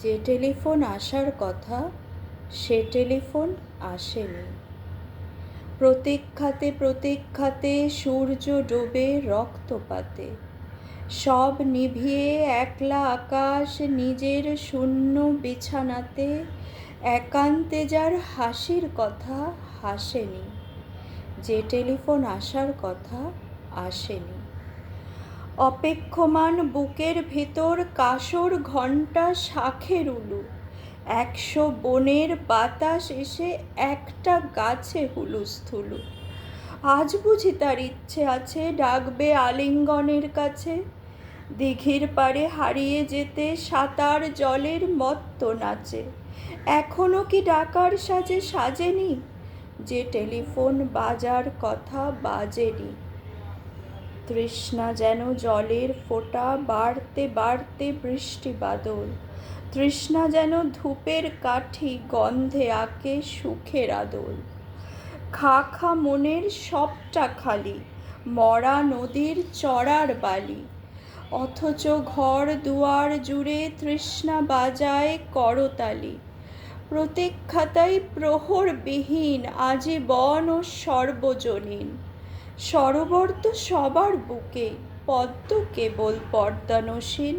যে টেলিফোন আসার কথা সে টেলিফোন আসেনি। প্রতীক্ষাতে প্রতীক্ষাতে সূর্য ডোবে রক্তপাতে, সব নিভিয়ে একলা আকাশ নিজের শূন্য বিছানাতে, একান্তে যার হাসির কথা হাসেনি। যে টেলিফোন আসার কথা আসেনি। অপেক্ষমান বুকের ভেতর কাসর ঘণ্টা শাঁখের উলু, 100 বনের বাতাস এসে একটা গাছে হুলুস্থুলু। আজ বুঝি তার ইচ্ছে আছে ডাকবে আলিঙ্গনের কাছে, দিঘির পাড়ে হারিয়ে যেতে সাঁতার জলের মত্ত নাচে। এখনো কি ডাকার সাজে সাজেনি? যে টেলিফোন বাজার কথা বাজেনি। তৃষ্ণা যেন জলের ফোঁটা বাড়তে বাড়তে বৃষ্টি বাদল, তৃষ্ণা যেন ধূপের কাঠি গন্ধে আঁকে সুখের আদল। খা খা মনের সবটা খালি মরা নদীর চড়ার বালি, অথচ ঘর দুয়ার জুড়ে তৃষ্ণা বাজায় করতালি। প্রতীক্ষাতাই প্রহরবিহীন আজীবন ও সর্বজনীন। সরোবর তো সবার বুকে, পদ্ম কেবল পর্দানসীন।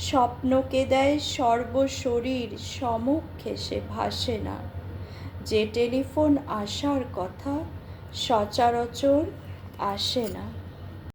স্বপ্নকে দেয় সর্বশরীর, সমক্ষে সে ভাসে না। যে টেলিফোন আসার কথা সচরাচর আসে না।